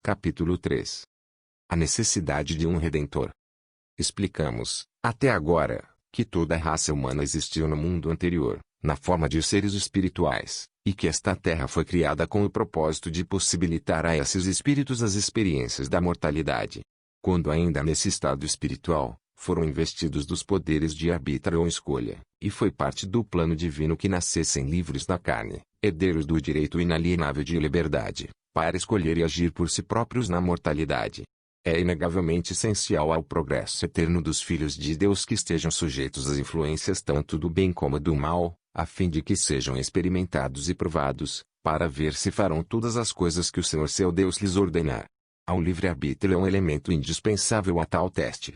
Capítulo 3. A necessidade de um Redentor. Explicamos, até agora, que toda a raça humana existiu no mundo anterior, na forma de seres espirituais, e que esta terra foi criada com o propósito de possibilitar a esses espíritos as experiências da mortalidade. Quando ainda nesse estado espiritual, foram investidos dos poderes de arbítrio ou escolha, e foi parte do plano divino que nascessem livres da carne, herdeiros do direito inalienável de liberdade, para escolher e agir por si próprios na mortalidade. É inegavelmente essencial ao progresso eterno dos filhos de Deus que estejam sujeitos às influências tanto do bem como do mal, a fim de que sejam experimentados e provados, para ver se farão todas as coisas que o Senhor seu Deus lhes ordenar. Ao livre-arbítrio é um elemento indispensável a tal teste.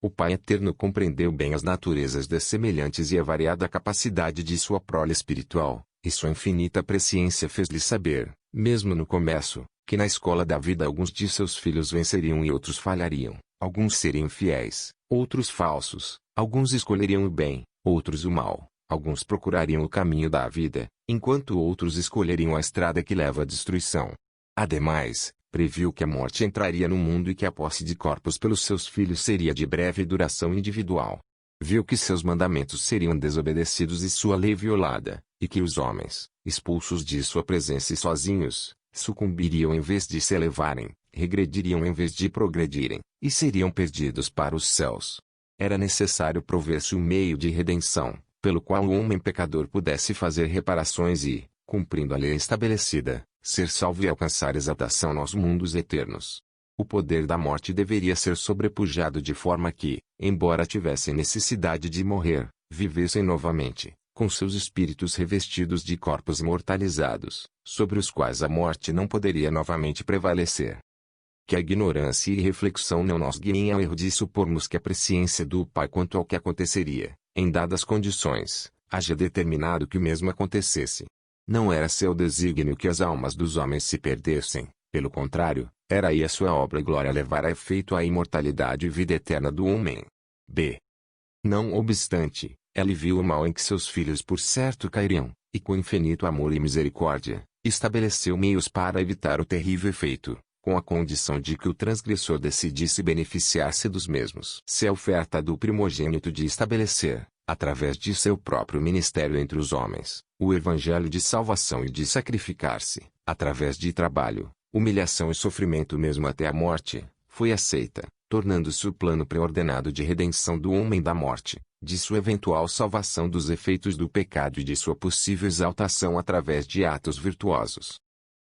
O Pai Eterno compreendeu bem as naturezas dessemelhantes e a variada capacidade de sua prole espiritual, e sua infinita presciência fez-lhe saber, mesmo no começo, que na escola da vida alguns de seus filhos venceriam e outros falhariam, alguns seriam fiéis, outros falsos, alguns escolheriam o bem, outros o mal, alguns procurariam o caminho da vida, enquanto outros escolheriam a estrada que leva à destruição. Ademais, previu que a morte entraria no mundo e que a posse de corpos pelos seus filhos seria de breve duração individual. Viu que seus mandamentos seriam desobedecidos e sua lei violada, e que os homens, expulsos de sua presença e sozinhos, sucumbiriam em vez de se elevarem, regrediriam em vez de progredirem, e seriam perdidos para os céus. Era necessário prover-se um meio de redenção, pelo qual o homem pecador pudesse fazer reparações e, cumprindo a lei estabelecida, ser salvo e alcançar exaltação nos mundos eternos. O poder da morte deveria ser sobrepujado de forma que, embora tivessem necessidade de morrer, vivessem novamente, com seus espíritos revestidos de corpos imortalizados, sobre os quais a morte não poderia novamente prevalecer. Que a ignorância e reflexão não nos guiem ao erro de supormos que a presciência do Pai quanto ao que aconteceria, em dadas condições, haja determinado que o mesmo acontecesse. Não era seu desígnio que as almas dos homens se perdessem, pelo contrário, era aí a sua obra e glória levar a efeito a imortalidade e vida eterna do homem. B. Não obstante, ele viu o mal em que seus filhos por certo cairiam, e com infinito amor e misericórdia, estabeleceu meios para evitar o terrível efeito, com a condição de que o transgressor decidisse beneficiar-se dos mesmos. Se a oferta do primogênito de estabelecer, através de seu próprio ministério entre os homens, o evangelho de salvação e de sacrificar-se, através de trabalho, humilhação e sofrimento mesmo até a morte, foi aceita, tornando-se o plano preordenado de redenção do homem da morte, de sua eventual salvação dos efeitos do pecado e de sua possível exaltação através de atos virtuosos.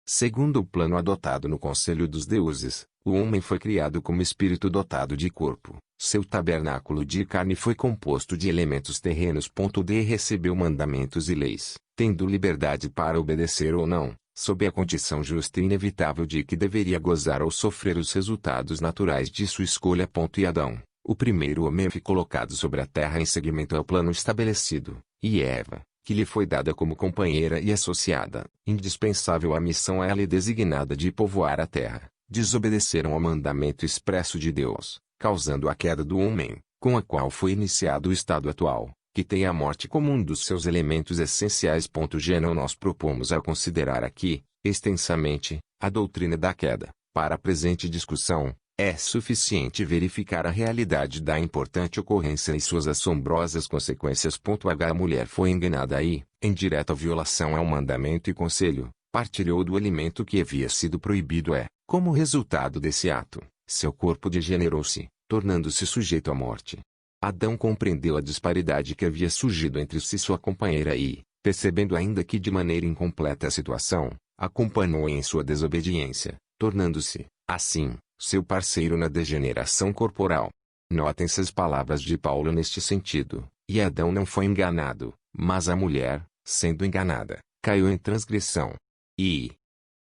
Segundo o plano adotado no Conselho dos Deuses, o homem foi criado como espírito dotado de corpo. Seu tabernáculo de carne foi composto de elementos terrenos. D. Recebeu mandamentos e leis, tendo liberdade para obedecer ou não, sob a condição justa e inevitável de que deveria gozar ou sofrer os resultados naturais de sua escolha. E Adão, o primeiro homem, foi colocado sobre a terra em seguimento ao plano estabelecido, e Eva, que lhe foi dada como companheira e associada, indispensável à missão a ela designada de povoar a terra, desobedeceram ao mandamento expresso de Deus, causando a queda do homem, com a qual foi iniciado o estado atual, que tem a morte como um dos seus elementos essenciais. Não nós propomos a considerar aqui, extensamente, a doutrina da queda. Para a presente discussão, é suficiente verificar a realidade da importante ocorrência e suas assombrosas consequências. A mulher foi enganada e, em direta violação ao mandamento e conselho, partilhou do alimento que havia sido proibido. Como resultado desse ato, seu corpo degenerou-se, tornando-se sujeito à morte. Adão compreendeu a disparidade que havia surgido entre si e sua companheira e, percebendo ainda que de maneira incompleta a situação, acompanhou em sua desobediência, tornando-se, assim, seu parceiro na degeneração corporal. Notem-se as palavras de Paulo neste sentido, e Adão não foi enganado, mas a mulher, sendo enganada, caiu em transgressão. E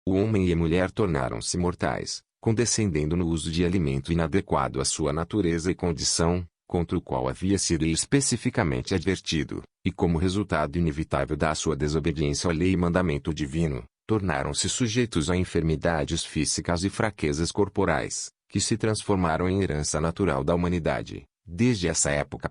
o homem e a mulher tornaram-se mortais, condescendendo no uso de alimento inadequado à sua natureza e condição, contra o qual havia sido especificamente advertido, e como resultado inevitável da sua desobediência à lei e mandamento divino, tornaram-se sujeitos a enfermidades físicas e fraquezas corporais, que se transformaram em herança natural da humanidade, desde essa época.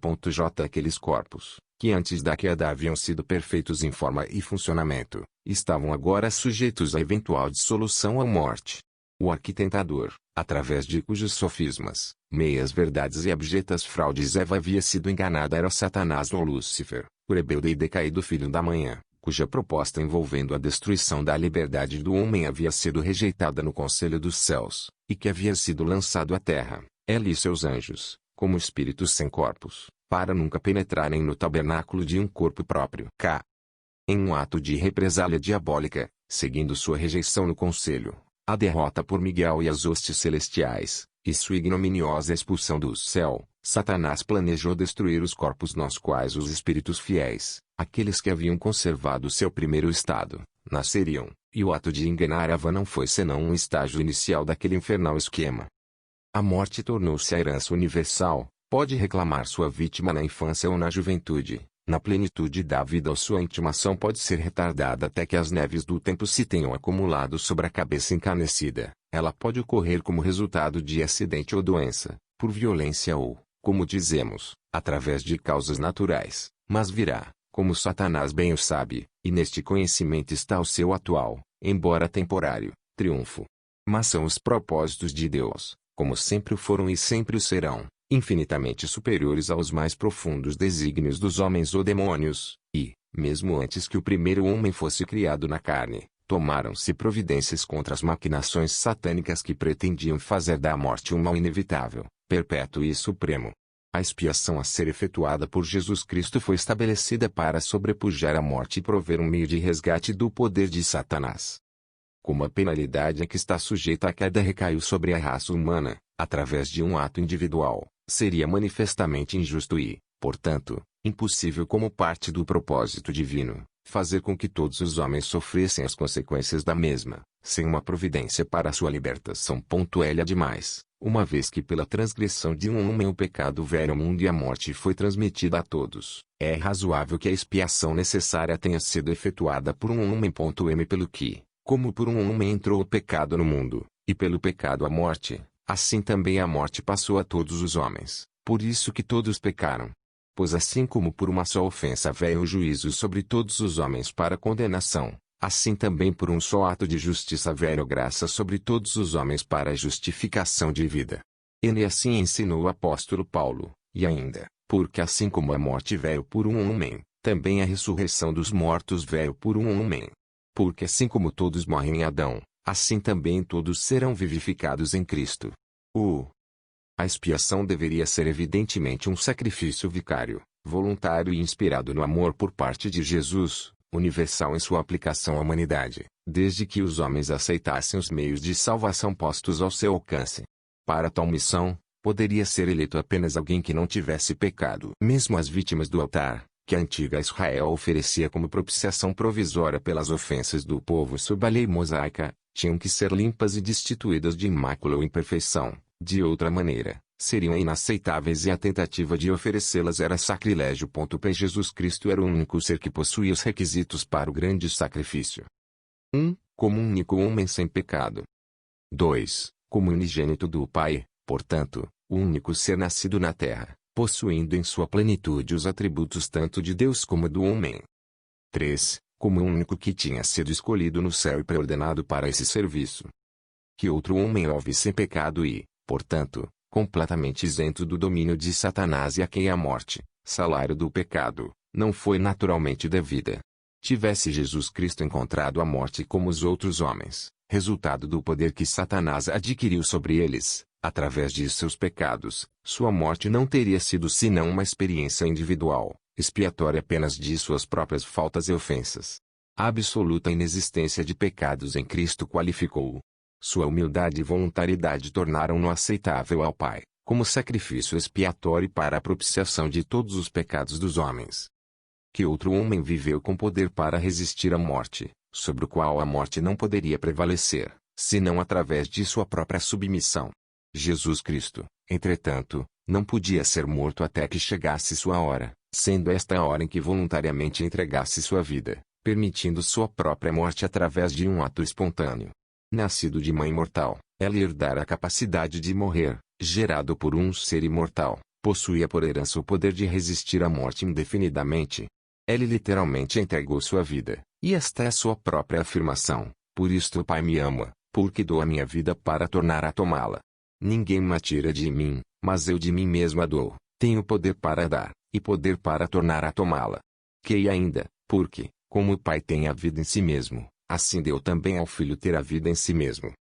Aqueles corpos, que antes da queda haviam sido perfeitos em forma e funcionamento, estavam agora sujeitos à eventual dissolução ou morte. O arquitentador, através de cujos sofismas, meias-verdades e abjetas fraudes Eva havia sido enganada era Satanás ou Lúcifer, o rebelde e decaído filho da manhã, cuja proposta envolvendo a destruição da liberdade do homem havia sido rejeitada no conselho dos céus, e que havia sido lançado à terra, ele e seus anjos, como espíritos sem corpos, para nunca penetrarem no tabernáculo de um corpo próprio. Em um ato de represália diabólica, seguindo sua rejeição no conselho, a derrota por Miguel e as hostes celestiais, e sua ignominiosa expulsão do céu, Satanás planejou destruir os corpos nos quais os espíritos fiéis, aqueles que haviam conservado seu primeiro estado, nasceriam, e o ato de enganar Eva não foi senão um estágio inicial daquele infernal esquema. A morte tornou-se a herança universal, pode reclamar sua vítima na infância ou na juventude, na plenitude da vida ou sua intimação pode ser retardada até que as neves do tempo se tenham acumulado sobre a cabeça encanecida, ela pode ocorrer como resultado de acidente ou doença, por violência ou, como dizemos, através de causas naturais, mas virá, como Satanás bem o sabe, e neste conhecimento está o seu atual, embora temporário, triunfo. Mas são os propósitos de Deus, como sempre o foram e sempre o serão, infinitamente superiores aos mais profundos desígnios dos homens ou demônios, e, mesmo antes que o primeiro homem fosse criado na carne, tomaram-se providências contra as maquinações satânicas que pretendiam fazer da morte um mal inevitável, perpétuo e supremo. A expiação a ser efetuada por Jesus Cristo foi estabelecida para sobrepujar a morte e prover um meio de resgate do poder de Satanás. Como a penalidade a que está sujeita a queda recaiu sobre a raça humana, através de um ato individual, seria manifestamente injusto e, portanto, impossível como parte do propósito divino, fazer com que todos os homens sofressem as consequências da mesma, sem uma providência para sua libertação. L é demais, uma vez que pela transgressão de um homem o pecado veio ao mundo e a morte foi transmitida a todos, é razoável que a expiação necessária tenha sido efetuada por um homem. M pelo que, como por um homem entrou o pecado no mundo, e pelo pecado a morte, assim também a morte passou a todos os homens, por isso que todos pecaram. Pois assim como por uma só ofensa veio o juízo sobre todos os homens para condenação, assim também por um só ato de justiça veio graça sobre todos os homens para a justificação de vida. E assim ensinou o apóstolo Paulo, e ainda, porque assim como a morte veio por um homem, também a ressurreição dos mortos veio por um homem. Porque assim como todos morrem em Adão, assim também todos serão vivificados em Cristo. A expiação deveria ser evidentemente um sacrifício vicário, voluntário e inspirado no amor por parte de Jesus, universal em sua aplicação à humanidade, desde que os homens aceitassem os meios de salvação postos ao seu alcance. Para tal missão, poderia ser eleito apenas alguém que não tivesse pecado. Mesmo as vítimas do altar, que a antiga Israel oferecia como propiciação provisória pelas ofensas do povo sob a lei mosaica, tinham que ser limpas e destituídas de mácula ou imperfeição. De outra maneira, seriam inaceitáveis e a tentativa de oferecê-las era sacrilégio. Jesus Cristo era o único ser que possuía os requisitos para o grande sacrifício. 1. Como um único homem sem pecado. 2. Como unigênito do Pai, portanto, o único ser nascido na terra, possuindo em sua plenitude os atributos tanto de Deus como do homem. 3. Como o único que tinha sido escolhido no céu e preordenado para esse serviço. Que outro homem houve sem pecado e, portanto, completamente isento do domínio de Satanás e a quem a morte, salário do pecado, não foi naturalmente devida. Tivesse Jesus Cristo encontrado a morte como os outros homens, resultado do poder que Satanás adquiriu sobre eles, através de seus pecados, sua morte não teria sido senão uma experiência individual, expiatória apenas de suas próprias faltas e ofensas. A absoluta inexistência de pecados em Cristo qualificou-o. Sua humildade e voluntariedade tornaram-no aceitável ao Pai, como sacrifício expiatório para a propiciação de todos os pecados dos homens. Que outro homem viveu com poder para resistir à morte, sobre o qual a morte não poderia prevalecer, senão através de sua própria submissão? Jesus Cristo, entretanto, não podia ser morto até que chegasse sua hora, sendo esta a hora em que voluntariamente entregasse sua vida, permitindo sua própria morte através de um ato espontâneo. Nascido de mãe mortal, ela herdara a capacidade de morrer, gerado por um ser imortal, possuía por herança o poder de resistir à morte indefinidamente. Ele literalmente entregou sua vida, e esta é sua própria afirmação: por isto o Pai me ama, porque dou a minha vida para tornar a tomá-la. Ninguém me tira de mim, mas eu de mim mesmo a dou. Tenho poder para dar, e poder para tornar a tomá-la. Que ainda, porque, como o Pai tem a vida em si mesmo, assim deu também ao Filho ter a vida em si mesmo.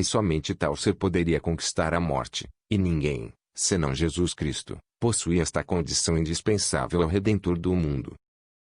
Somente tal ser poderia conquistar a morte, e ninguém, senão Jesus Cristo, possui esta condição indispensável ao Redentor do mundo.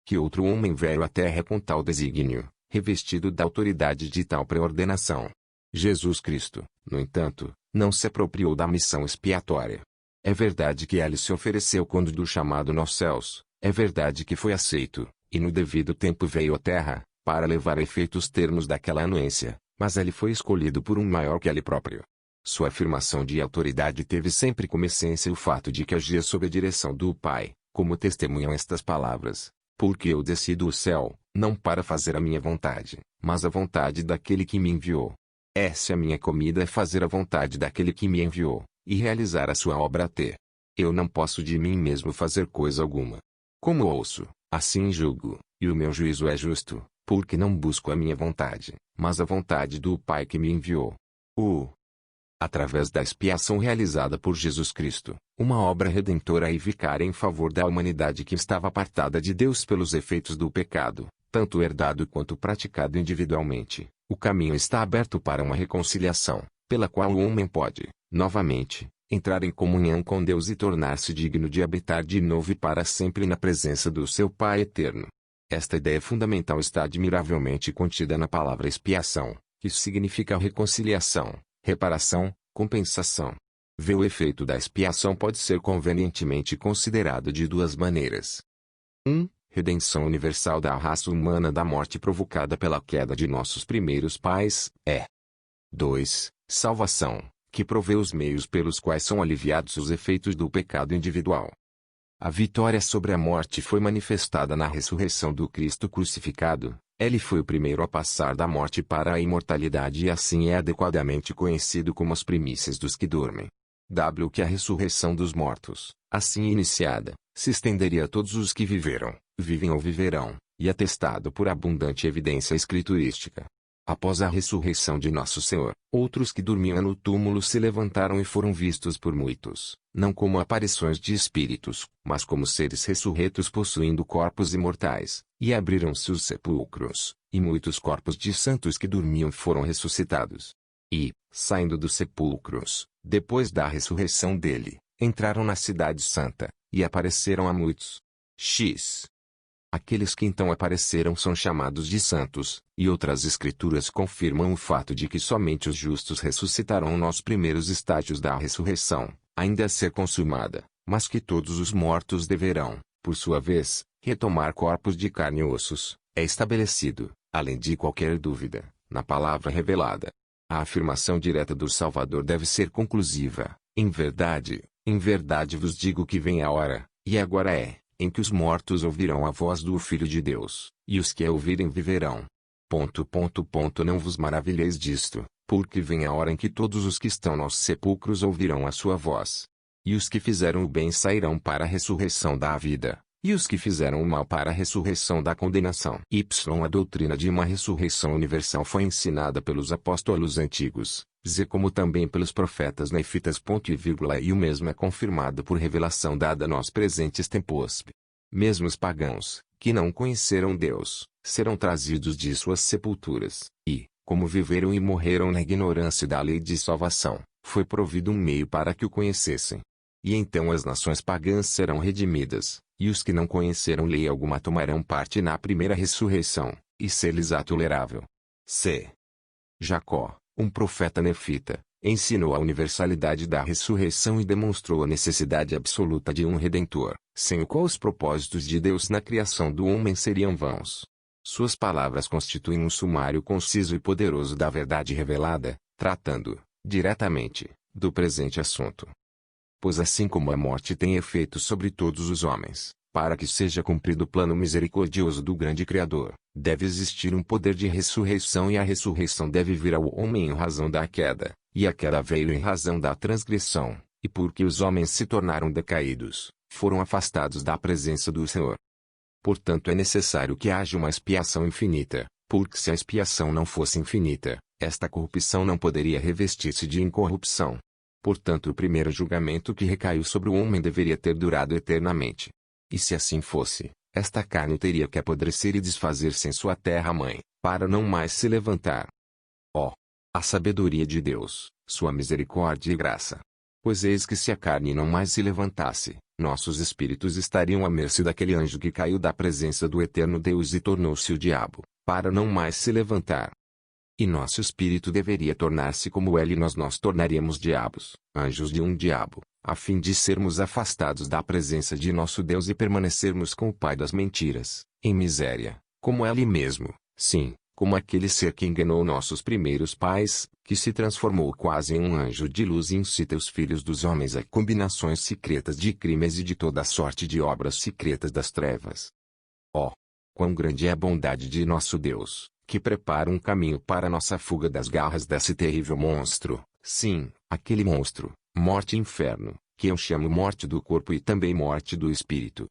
Que outro homem veio à terra com tal desígnio, revestido da autoridade de tal preordenação? Jesus Cristo, no entanto, não se apropriou da missão expiatória. É verdade que ele se ofereceu quando do chamado nos céus, é verdade que foi aceito, e no devido tempo veio à terra, para levar a efeito os termos daquela anuência, mas ele foi escolhido por um maior que ele próprio. Sua afirmação de autoridade teve sempre como essência o fato de que agia sob a direção do Pai, como testemunham estas palavras: porque eu desci do céu, não para fazer a minha vontade, mas a vontade daquele que me enviou. Essa é a minha comida, é fazer a vontade daquele que me enviou, e realizar a sua obra até. Eu não posso de mim mesmo fazer coisa alguma. Como ouço, assim julgo, e o meu juízo é justo, porque não busco a minha vontade, mas a vontade do Pai que me enviou. Através da expiação realizada por Jesus Cristo, uma obra redentora e vicária em favor da humanidade que estava apartada de Deus pelos efeitos do pecado, tanto herdado quanto praticado individualmente, o caminho está aberto para uma reconciliação, pela qual o homem pode, novamente, entrar em comunhão com Deus e tornar-se digno de habitar de novo e para sempre na presença do seu Pai eterno. Esta ideia fundamental está admiravelmente contida na palavra expiação, que significa reconciliação, reparação, compensação. O efeito da expiação pode ser convenientemente considerado de duas maneiras. 1. Redenção universal da raça humana da morte provocada pela queda de nossos primeiros pais, 2. Salvação, que provê os meios pelos quais são aliviados os efeitos do pecado individual. A vitória sobre a morte foi manifestada na ressurreição do Cristo crucificado. Ele foi o primeiro a passar da morte para a imortalidade e assim é adequadamente conhecido como as primícias dos que dormem. Que a ressurreição dos mortos, assim iniciada, se estenderia a todos os que viveram, vivem ou viverão, e atestado por abundante evidência escriturística. Após a ressurreição de Nosso Senhor, outros que dormiam no túmulo se levantaram e foram vistos por muitos, não como aparições de espíritos, mas como seres ressurretos possuindo corpos imortais, e abriram-se os sepulcros, e muitos corpos de santos que dormiam foram ressuscitados. E, saindo dos sepulcros, depois da ressurreição dele, entraram na cidade santa, e apareceram a muitos. Aqueles que então apareceram são chamados de santos, e outras escrituras confirmam o fato de que somente os justos ressuscitarão nos primeiros estágios da ressurreição, ainda a ser consumada, mas que todos os mortos deverão, por sua vez, retomar corpos de carne e ossos, é estabelecido, além de qualquer dúvida, na palavra revelada. A afirmação direta do Salvador deve ser conclusiva: em verdade vos digo que vem a hora, e agora é, em que os mortos ouvirão a voz do Filho de Deus, e os que a ouvirem viverão. Não vos maravilheis disto, porque vem a hora em que todos os que estão nos sepulcros ouvirão a sua voz. E os que fizeram o bem sairão para a ressurreição da vida, e os que fizeram o mal para a ressurreição da condenação. A doutrina de uma ressurreição universal foi ensinada pelos apóstolos antigos, como também pelos profetas nefitas. E o mesmo é confirmado por revelação dada nos presentes tempos. Mesmo os pagãos, que não conheceram Deus, serão trazidos de suas sepulturas, e, como viveram e morreram na ignorância da lei de salvação, foi provido um meio para que o conhecessem. E então as nações pagãs serão redimidas, e os que não conheceram lei alguma tomarão parte na primeira ressurreição, e ser-lhes-á tolerável. Jacó, um profeta nefita, ensinou a universalidade da ressurreição e demonstrou a necessidade absoluta de um Redentor, sem o qual os propósitos de Deus na criação do homem seriam vãos. Suas palavras constituem um sumário conciso e poderoso da verdade revelada, tratando, diretamente, do presente assunto. Pois assim como a morte tem efeito sobre todos os homens, para que seja cumprido o plano misericordioso do grande Criador, deve existir um poder de ressurreição e a ressurreição deve vir ao homem em razão da queda, e a queda veio em razão da transgressão, e porque os homens se tornaram decaídos, foram afastados da presença do Senhor. Portanto é necessário que haja uma expiação infinita, Porque se a expiação não fosse infinita, esta corrupção não poderia revestir-se de incorrupção. Portanto, o primeiro julgamento que recaiu sobre o homem deveria ter durado eternamente. E se assim fosse, esta carne teria que apodrecer e desfazer-se em sua terra-mãe, para não mais se levantar. Ó, a sabedoria de Deus, sua misericórdia e graça! Pois eis que se a carne não mais se levantasse, nossos espíritos estariam à mercê daquele anjo que caiu da presença do eterno Deus e tornou-se o diabo, para não mais se levantar. E nosso espírito deveria tornar-se como ele e nós tornaríamos diabos, anjos de um diabo, a fim de sermos afastados da presença de nosso Deus e permanecermos com o pai das mentiras, em miséria, como ele mesmo, sim, como aquele ser que enganou nossos primeiros pais, que se transformou quase em um anjo de luz e incita os filhos dos homens a combinações secretas de crimes e de toda sorte de obras secretas das trevas. Ó, quão grande é a bondade de nosso Deus, que prepara um caminho para nossa fuga das garras desse terrível monstro, sim, aquele monstro, morte e inferno, que eu chamo morte do corpo e também morte do espírito.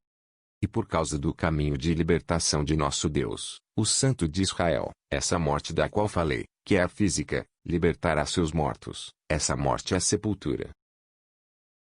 E por causa do caminho de libertação de nosso Deus, o Santo de Israel, essa morte da qual falei, que é a física, libertará seus mortos, essa morte é a sepultura.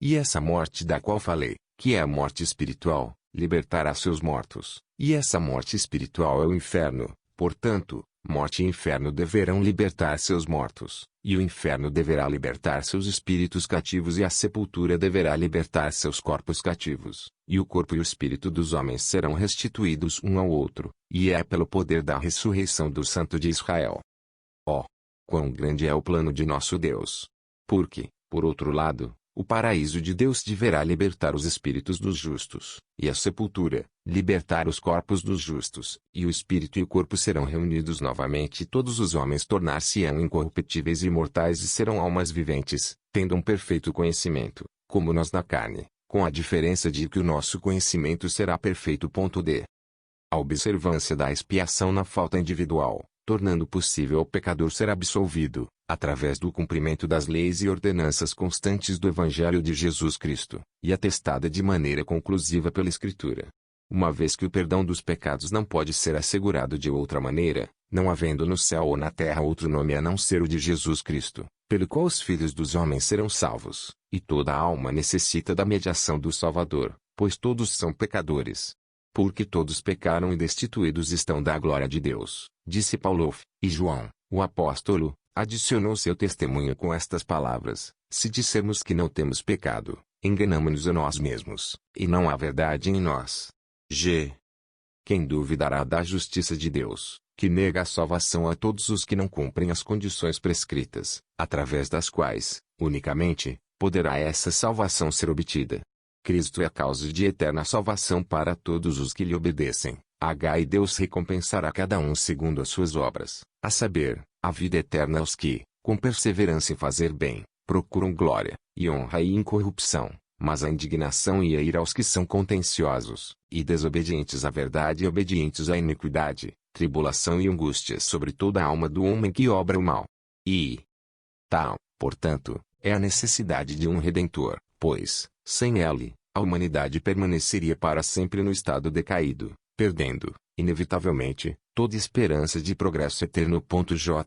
E essa morte da qual falei, que é a morte espiritual, libertará seus mortos, e essa morte espiritual é o inferno. Portanto, morte e inferno deverão libertar seus mortos, e o inferno deverá libertar seus espíritos cativos e a sepultura deverá libertar seus corpos cativos, e o corpo e o espírito dos homens serão restituídos um ao outro, e é pelo poder da ressurreição do Santo de Israel. Ó, quão grande é o plano de nosso Deus! Porque, por outro lado, o paraíso de Deus deverá libertar os espíritos dos justos, e a sepultura, libertar os corpos dos justos, e o espírito e o corpo serão reunidos novamente e todos os homens tornar-se-ão incorruptíveis e imortais e serão almas viventes, tendo um perfeito conhecimento, como nós na carne, com a diferença de que o nosso conhecimento será perfeito. D. A observância da expiação na falta individual, tornando possível ao pecador ser absolvido, através do cumprimento das leis e ordenanças constantes do Evangelho de Jesus Cristo, e atestada de maneira conclusiva pela Escritura. Uma vez que o perdão dos pecados não pode ser assegurado de outra maneira, não havendo no céu ou na terra outro nome a não ser o de Jesus Cristo, pelo qual os filhos dos homens serão salvos, e toda a alma necessita da mediação do Salvador, pois todos são pecadores. Porque todos pecaram e destituídos estão da glória de Deus, disse Paulo, e João, o apóstolo, adicionou seu testemunho com estas palavras: se dissermos que não temos pecado, enganamo-nos a nós mesmos, e não há verdade em nós. G. Quem duvidará da justiça de Deus, que nega a salvação a todos os que não cumprem as condições prescritas, através das quais, unicamente, poderá essa salvação ser obtida? Cristo é a causa de eterna salvação para todos os que lhe obedecem. E Deus recompensará cada um segundo as suas obras, a saber, a vida eterna aos que, com perseverança em fazer bem, procuram glória, e honra e incorrupção, mas a indignação e a ira aos que são contenciosos, e desobedientes à verdade e obedientes à iniquidade, tribulação e angústia sobre toda a alma do homem que obra o mal. E tal, portanto, é a necessidade de um Redentor, pois, sem ele, a humanidade permaneceria para sempre no estado decaído, perdendo, inevitavelmente, toda esperança de progresso eterno.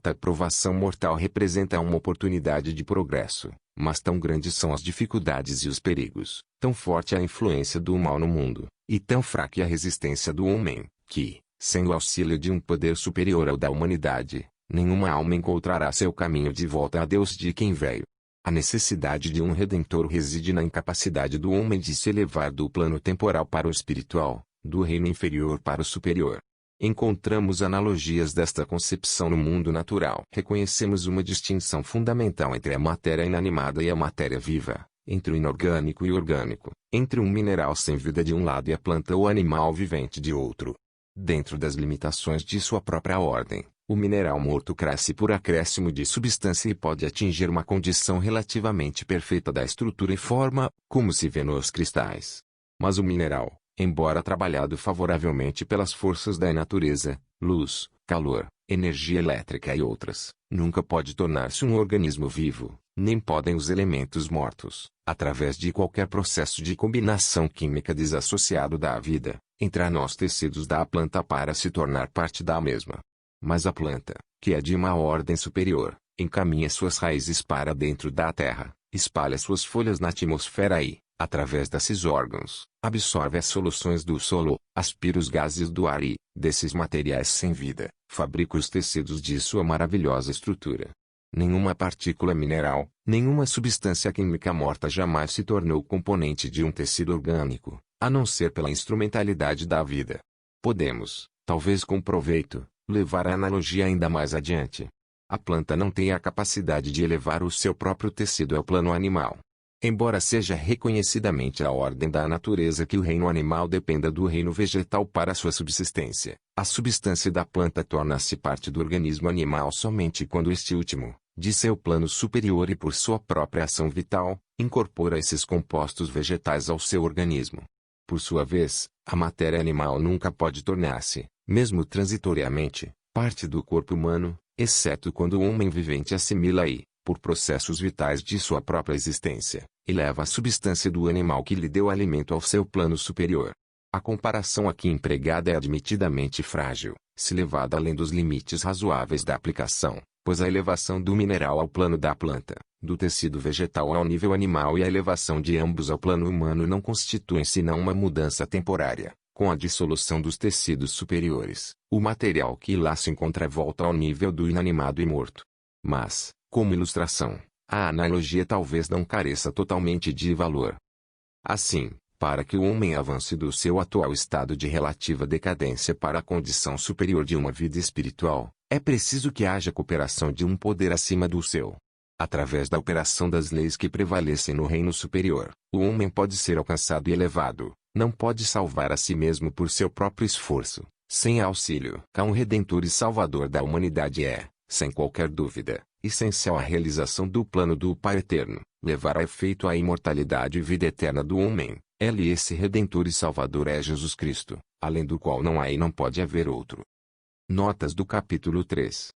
A provação mortal representa uma oportunidade de progresso, mas tão grandes são as dificuldades e os perigos, tão forte a influência do mal no mundo, e tão fraca a resistência do homem, que, sem o auxílio de um poder superior ao da humanidade, nenhuma alma encontrará seu caminho de volta a Deus de quem veio. A necessidade de um Redentor reside na incapacidade do homem de se elevar do plano temporal para o espiritual, do reino inferior para o superior. Encontramos analogias desta concepção no mundo natural. Reconhecemos uma distinção fundamental entre a matéria inanimada e a matéria viva, entre o inorgânico e o orgânico, entre um mineral sem vida de um lado e a planta ou animal vivente de outro. Dentro das limitações de sua própria ordem, o mineral morto cresce por acréscimo de substância e pode atingir uma condição relativamente perfeita da estrutura e forma, como se vê nos cristais. Mas o mineral, embora trabalhado favoravelmente pelas forças da natureza, luz, calor, energia elétrica e outras, nunca pode tornar-se um organismo vivo, nem podem os elementos mortos, através de qualquer processo de combinação química desassociado da vida, entrar nos tecidos da planta para se tornar parte da mesma. Mas a planta, que é de uma ordem superior, encaminha suas raízes para dentro da terra, espalha suas folhas na atmosfera e, através desses órgãos, absorve as soluções do solo, aspira os gases do ar e, desses materiais sem vida, fabrica os tecidos de sua maravilhosa estrutura. Nenhuma partícula mineral, nenhuma substância química morta jamais se tornou componente de um tecido orgânico, a não ser pela instrumentalidade da vida. Podemos, talvez com proveito, levar a analogia ainda mais adiante. A planta não tem a capacidade de elevar o seu próprio tecido ao plano animal. Embora seja reconhecidamente a ordem da natureza que o reino animal dependa do reino vegetal para sua subsistência, a substância da planta torna-se parte do organismo animal somente quando este último, de seu plano superior e por sua própria ação vital, incorpora esses compostos vegetais ao seu organismo. Por sua vez, a matéria animal nunca pode tornar-se, mesmo transitoriamente, parte do corpo humano, exceto quando o homem vivente assimila e, por processos vitais de sua própria existência, e leva a substância do animal que lhe deu alimento ao seu plano superior. A comparação aqui empregada é admitidamente frágil, se levada além dos limites razoáveis da aplicação, pois a elevação do mineral ao plano da planta, do tecido vegetal ao nível animal e a elevação de ambos ao plano humano não constituem senão uma mudança temporária. Com a dissolução dos tecidos superiores, o material que lá se encontra volta ao nível do inanimado e morto. Mas, como ilustração, a analogia talvez não careça totalmente de valor. Assim, para que o homem avance do seu atual estado de relativa decadência para a condição superior de uma vida espiritual, é preciso que haja cooperação de um poder acima do seu. Através da operação das leis que prevalecem no reino superior, o homem pode ser alcançado e elevado, não pode salvar a si mesmo por seu próprio esforço, sem auxílio. Um Redentor e Salvador da humanidade é, sem qualquer dúvida, essencial à realização do plano do Pai Eterno, levar a efeito a imortalidade e vida eterna do homem. Esse Redentor e Salvador é Jesus Cristo, além do qual não há e não pode haver outro. Notas do capítulo 3.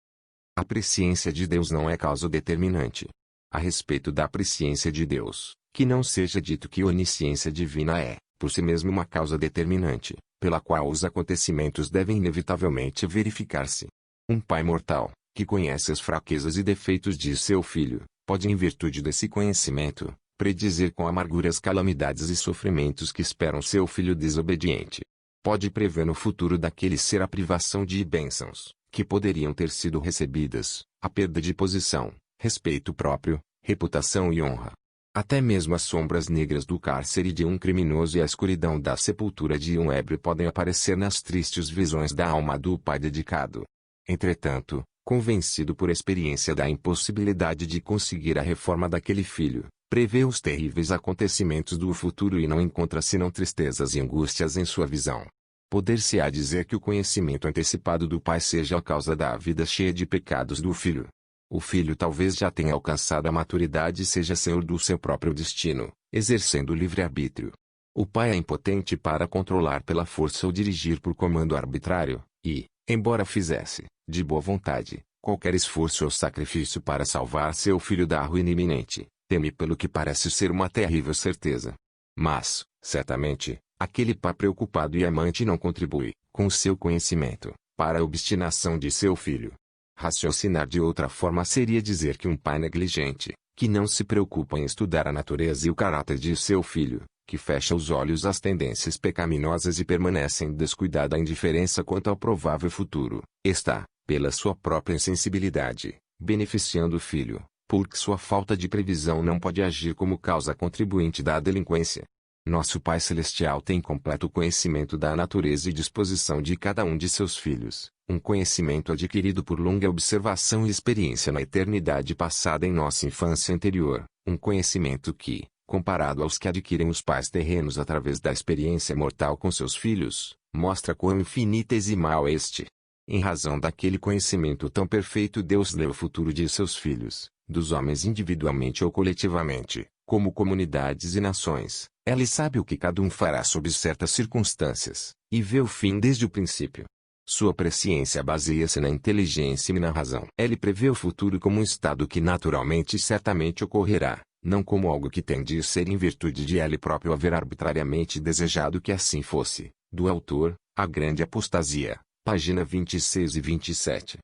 A presciência de Deus não é causa determinante. A respeito da presciência de Deus, que não seja dito que a onisciência divina é, por si mesma, uma causa determinante, pela qual os acontecimentos devem inevitavelmente verificar-se. Um pai mortal, que conhece as fraquezas e defeitos de seu filho, pode, em virtude desse conhecimento, predizer com amargura as calamidades e sofrimentos que esperam seu filho desobediente. Pode prever no futuro daquele ser a privação de bênçãos, que poderiam ter sido recebidas, a perda de posição, respeito próprio, reputação e honra. Até mesmo as sombras negras do cárcere de um criminoso e a escuridão da sepultura de um ébrio podem aparecer nas tristes visões da alma do pai dedicado. Entretanto, convencido por experiência da impossibilidade de conseguir a reforma daquele filho, prevê os terríveis acontecimentos do futuro e não encontra senão tristezas e angústias em sua visão. Poder-se-á dizer que o conhecimento antecipado do pai seja a causa da vida cheia de pecados do filho. O filho talvez já tenha alcançado a maturidade e seja senhor do seu próprio destino, exercendo o livre-arbítrio. O pai é impotente para controlar pela força ou dirigir por comando arbitrário, e, embora fizesse, de boa vontade, qualquer esforço ou sacrifício para salvar seu filho da ruína iminente, teme pelo que parece ser uma terrível certeza. Mas, certamente, aquele pai preocupado e amante não contribui, com o seu conhecimento, para a obstinação de seu filho. Raciocinar de outra forma seria dizer que um pai negligente, que não se preocupa em estudar a natureza e o caráter de seu filho, que fecha os olhos às tendências pecaminosas e permanece em descuidada indiferença quanto ao provável futuro, está, pela sua própria insensibilidade, beneficiando o filho, porque sua falta de previsão não pode agir como causa contribuinte da delinquência. Nosso Pai Celestial tem completo conhecimento da natureza e disposição de cada um de seus filhos, um conhecimento adquirido por longa observação e experiência na eternidade passada em nossa infância anterior, um conhecimento que, comparado aos que adquirem os pais terrenos através da experiência mortal com seus filhos, mostra quão infinitesimal é este. Em razão daquele conhecimento tão perfeito, Deus lê o futuro de seus filhos, dos homens individualmente ou coletivamente, como comunidades e nações. Ele sabe o que cada um fará sob certas circunstâncias, e vê o fim desde o princípio. Sua presciência baseia-se na inteligência e na razão. Ele prevê o futuro como um estado que naturalmente e certamente ocorrerá, não como algo que tem de ser em virtude de ele próprio haver arbitrariamente desejado que assim fosse. Do autor, A Grande Apostasia, Página 26 e 27.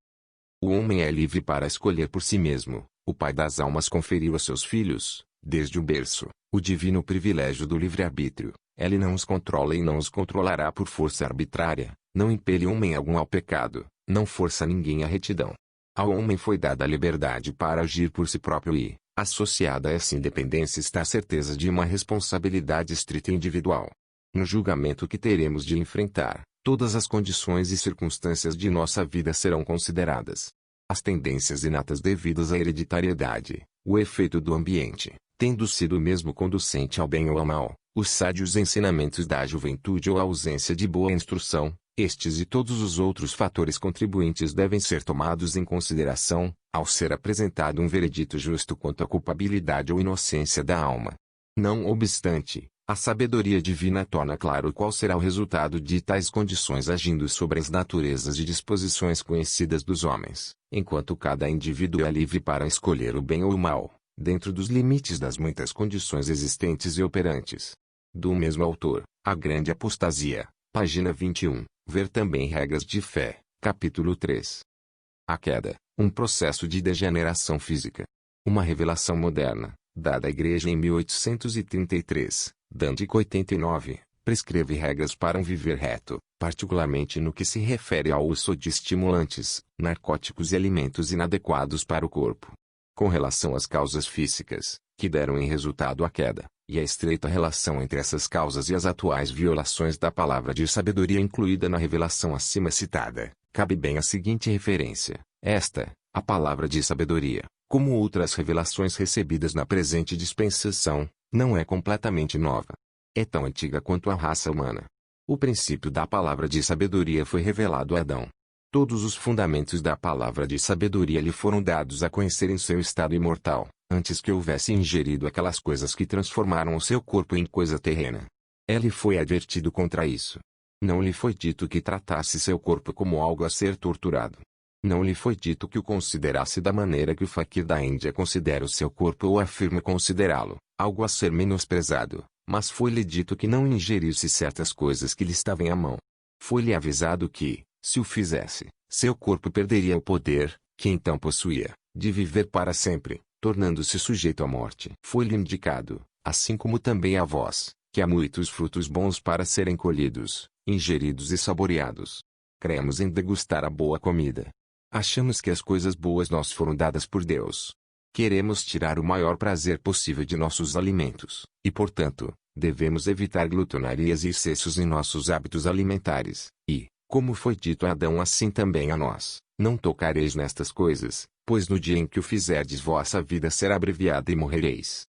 O homem é livre para escolher por si mesmo. O Pai das almas conferiu a seus filhos, desde o berço, o divino privilégio do livre-arbítrio. Ele não os controla e não os controlará por força arbitrária, não impele homem algum ao pecado, não força ninguém à retidão. Ao homem foi dada a liberdade para agir por si próprio e, associada a essa independência está a certeza de uma responsabilidade estrita e individual. No julgamento que teremos de enfrentar, todas as condições e circunstâncias de nossa vida serão consideradas. As tendências inatas devidas à hereditariedade, o efeito do ambiente, tendo sido mesmo conducente ao bem ou ao mal, os sádios ensinamentos da juventude ou a ausência de boa instrução, estes e todos os outros fatores contribuintes devem ser tomados em consideração, ao ser apresentado um veredito justo quanto à culpabilidade ou inocência da alma. Não obstante, a sabedoria divina torna claro qual será o resultado de tais condições agindo sobre as naturezas e disposições conhecidas dos homens, enquanto cada indivíduo é livre para escolher o bem ou o mal, dentro dos limites das muitas condições existentes e operantes. Do mesmo autor, A Grande Apostasia, página 21, ver também Regras de Fé, capítulo 3. A queda, um processo de degeneração física. Uma revelação moderna, dada à Igreja em 1833, Dandico 89, prescreve regras para um viver reto, particularmente no que se refere ao uso de estimulantes, narcóticos e alimentos inadequados para o corpo. Com relação às causas físicas, que deram em resultado a queda, e a estreita relação entre essas causas e as atuais violações da palavra de sabedoria incluída na revelação acima citada, cabe bem a seguinte referência. Esta, a palavra de sabedoria, como outras revelações recebidas na presente dispensação, não é completamente nova. É tão antiga quanto a raça humana. O princípio da palavra de sabedoria foi revelado a Adão. Todos os fundamentos da palavra de sabedoria lhe foram dados a conhecer em seu estado imortal, antes que houvesse ingerido aquelas coisas que transformaram o seu corpo em coisa terrena. Ele foi advertido contra isso. Não lhe foi dito que tratasse seu corpo como algo a ser torturado. Não lhe foi dito que o considerasse da maneira que o faquir da Índia considera o seu corpo ou afirma considerá-lo, algo a ser menosprezado, mas foi-lhe dito que não ingerisse certas coisas que lhe estavam à mão. Foi-lhe avisado que, se o fizesse, seu corpo perderia o poder, que então possuía, de viver para sempre, tornando-se sujeito à morte. Foi-lhe indicado, assim como também a vós, que há muitos frutos bons para serem colhidos, ingeridos e saboreados. Cremos em degustar a boa comida. Achamos que as coisas boas nos foram dadas por Deus. Queremos tirar o maior prazer possível de nossos alimentos, e portanto, devemos evitar glutonarias e excessos em nossos hábitos alimentares, e, como foi dito a Adão assim também a nós, não tocareis nestas coisas, pois no dia em que o fizerdes vossa vida será abreviada e morrereis.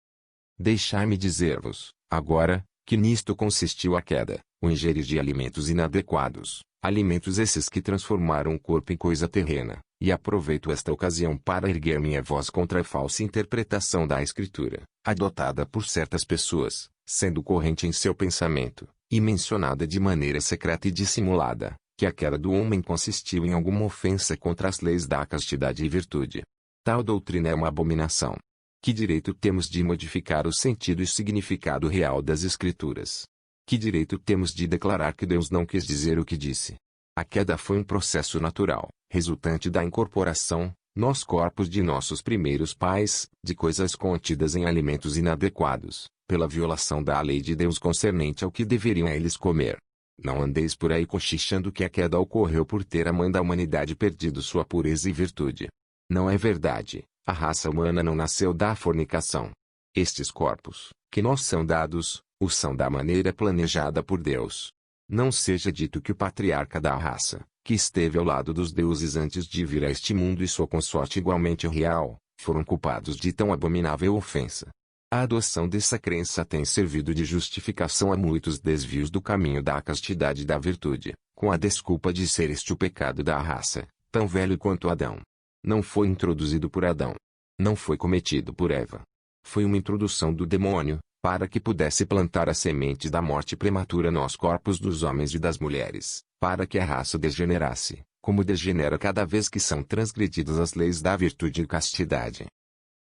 Deixai-me dizer-vos, agora, que nisto consistiu a queda, o ingerir de alimentos inadequados, alimentos esses que transformaram o corpo em coisa terrena, e aproveito esta ocasião para erguer minha voz contra a falsa interpretação da Escritura, adotada por certas pessoas, sendo corrente em seu pensamento, e mencionada de maneira secreta e dissimulada, que a queda do homem consistiu em alguma ofensa contra as leis da castidade e virtude. Tal doutrina é uma abominação. Que direito temos de modificar o sentido e significado real das Escrituras? Que direito temos de declarar que Deus não quis dizer o que disse? A queda foi um processo natural, resultante da incorporação, nos corpos de nossos primeiros pais, de coisas contidas em alimentos inadequados, pela violação da lei de Deus concernente ao que deveriam eles comer. Não andeis por aí cochichando que a queda ocorreu por ter a mãe da humanidade perdido sua pureza e virtude. Não é verdade, a raça humana não nasceu da fornicação. Estes corpos, que nos são dados, o são da maneira planejada por Deus. Não seja dito que o patriarca da raça, que esteve ao lado dos deuses antes de vir a este mundo e sua consorte igualmente real, foram culpados de tão abominável ofensa. A adoção dessa crença tem servido de justificação a muitos desvios do caminho da castidade e da virtude, com a desculpa de ser este o pecado da raça, tão velho quanto Adão. Não foi introduzido por Adão. Não foi cometido por Eva. Foi uma introdução do demônio, para que pudesse plantar a semente da morte prematura nos corpos dos homens e das mulheres, para que a raça degenerasse, como degenera cada vez que são transgredidas as leis da virtude e castidade.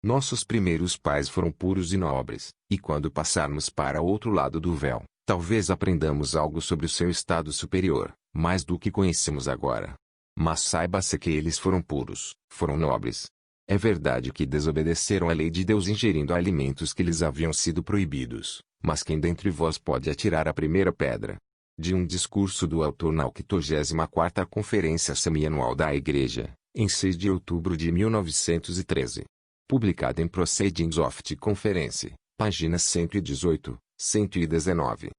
Nossos primeiros pais foram puros e nobres, e quando passarmos para outro lado do véu, talvez aprendamos algo sobre o seu estado superior, mais do que conhecemos agora. Mas saiba-se que eles foram puros, foram nobres. É verdade que desobedeceram à lei de Deus ingerindo alimentos que lhes haviam sido proibidos, mas quem dentre vós pode atirar a primeira pedra? De um discurso do autor na 84ª Conferência Semianual da Igreja, em 6 de outubro de 1913. Publicado em Proceedings of the Conference, páginas 118, 119.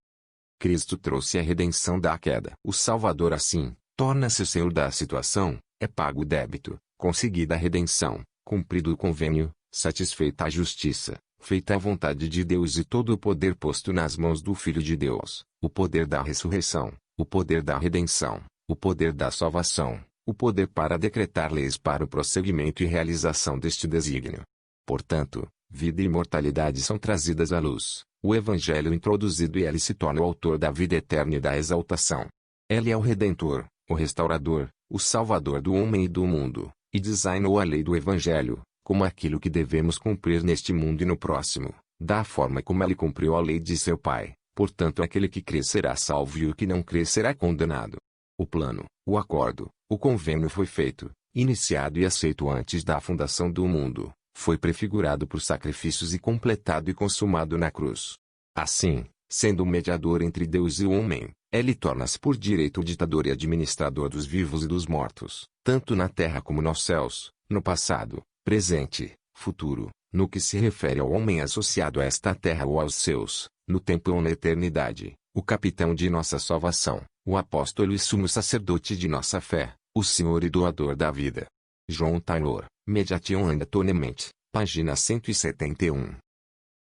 Cristo trouxe a redenção da queda. O Salvador assim, torna-se o Senhor da situação, é pago o débito, conseguida a redenção, cumprido o convênio, satisfeita a justiça, feita a vontade de Deus e todo o poder posto nas mãos do Filho de Deus, o poder da ressurreição, o poder da redenção, o poder da salvação, o poder para decretar leis para o prosseguimento e realização deste desígnio. Portanto, vida e imortalidade são trazidas à luz, o Evangelho introduzido e ele se torna o autor da vida eterna e da exaltação. Ele é o Redentor, o Restaurador, o Salvador do homem e do mundo, e designou a lei do Evangelho, como aquilo que devemos cumprir neste mundo e no próximo, da forma como ele cumpriu a lei de seu Pai. Portanto, aquele que crê será salvo e o que não crê será condenado. O plano, o acordo, o convênio foi feito, iniciado e aceito antes da fundação do mundo, foi prefigurado por sacrifícios e completado e consumado na cruz. Assim, sendo o mediador entre Deus e o homem, ele torna-se por direito o ditador e administrador dos vivos e dos mortos, tanto na terra como nos céus, no passado, presente, futuro, no que se refere ao homem associado a esta terra ou aos seus, no tempo ou na eternidade, o capitão de nossa salvação, o apóstolo e sumo sacerdote de nossa fé, o Senhor e doador da vida. John Taylor, Mediation and Atonement, página 171.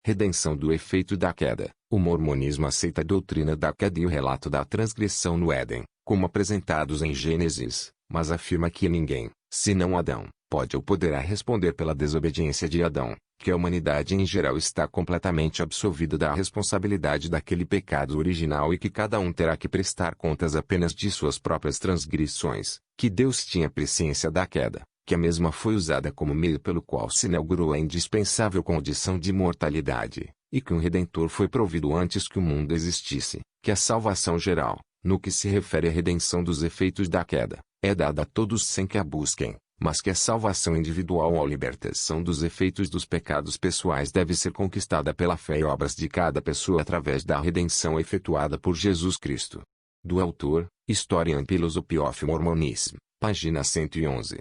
Redenção do efeito da queda. O mormonismo aceita a doutrina da queda e o relato da transgressão no Éden, como apresentados em Gênesis, mas afirma que ninguém, senão Adão, pode ou poderá responder pela desobediência de Adão, que a humanidade em geral está completamente absolvida da responsabilidade daquele pecado original e que cada um terá que prestar contas apenas de suas próprias transgressões, que Deus tinha presciência da queda, que a mesma foi usada como meio pelo qual se inaugurou a indispensável condição de imortalidade, e que um Redentor foi provido antes que o mundo existisse, que a salvação geral, no que se refere à redenção dos efeitos da queda, é dada a todos sem que a busquem, mas que a salvação individual ou a libertação dos efeitos dos pecados pessoais deve ser conquistada pela fé e obras de cada pessoa através da redenção efetuada por Jesus Cristo. Do autor, History and Philosophy of Mormonism, página 111.